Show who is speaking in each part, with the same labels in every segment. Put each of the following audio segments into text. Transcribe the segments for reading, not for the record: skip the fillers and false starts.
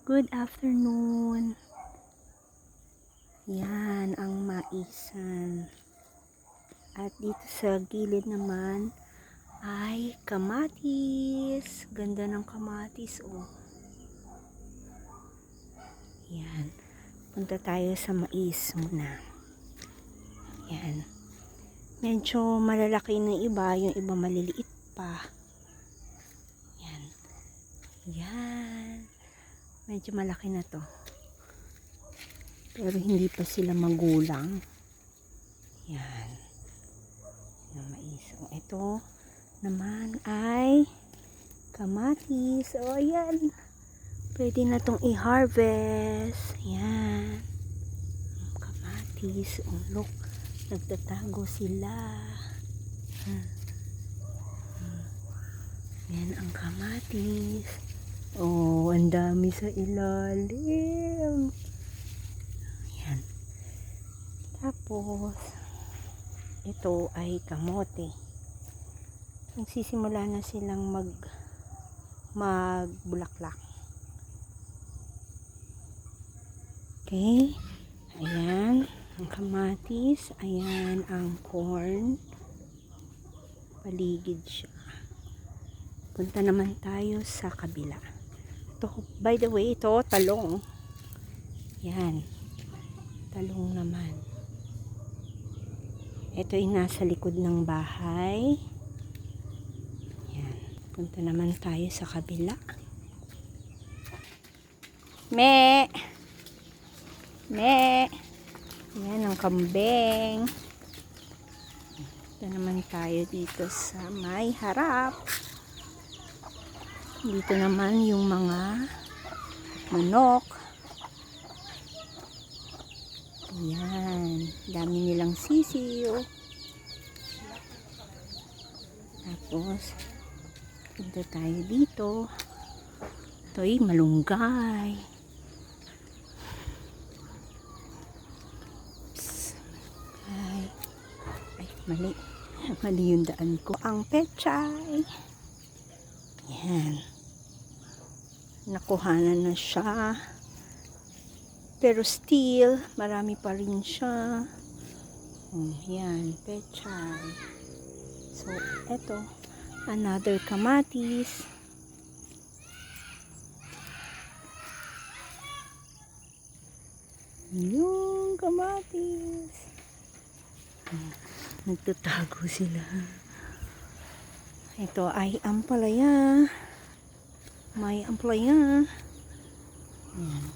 Speaker 1: Good afternoon. Yan ang maisan. At dito sa gilid naman ay kamatis. Ganda ng kamatis, oh. Yan. Punta tayo sa mais muna. Yan. Medyo malalaki ng iba, yung iba maliliit pa. Yan. Yan. Medyo malaki na to. Pero hindi pa sila magulang. Yan. Yung mais. So, ito naman ay kamatis. O, yan. Pwede na tong i-harvest. Yan. Kamatis. Oh, look. Nagtatago sila. Yan ang kamatis. Oh, ang dami sa ilalim. Yan. Tapos, ito ay kamote. Nagsisimula na silang magbulaklak. Okay. Ayan. Ang kamatis. Ayan ang corn. Paligid siya. Punta naman tayo sa kabila. Ito, by the way, ito talong. Yan. Talong naman. Ito ay nasa likod ng bahay. Yan. Punta naman tayo sa kabila. Me! Me! Yan ang kambing. Punta naman tayo dito sa may harap. Dito naman yung mga manok. Ayan. Dami nilang sisiyo. Tapos, punta tayo dito. Ito'y malunggay. Ay, mali. Mali yung daan ko. Ang pechay. Yan. Nakuhanan na siya. Pero still, marami pa rin siya. Yan, pechay. So, eto. Another kamatis. Yung kamatis. Nagtatago sila. Ito ay ampalaya. May ampalaya. Ayan.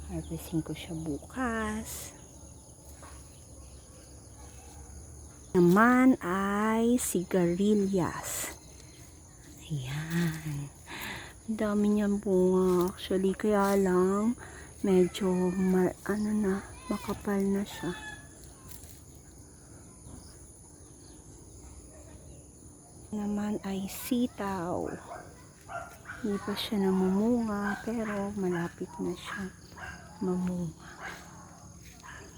Speaker 1: Harvesting ko siya bukas. Naman ay sigarilyas. Ayan. Dami niyang bunga. Actually, kaya lang medyo makapal na siya. Naman ay sitaw. Hindi pa siya namumunga, pero malapit na siya mamunga.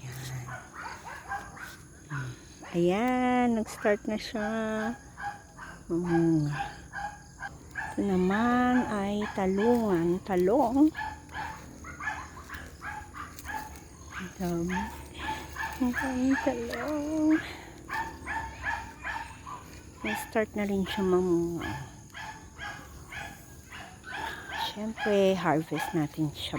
Speaker 1: Ayan. Ayan, nag-start na siya mamunga. Ito naman ay talong. Ang dami. Ang talong. Start na rin siya mamunga. Siyempre, harvest natin siya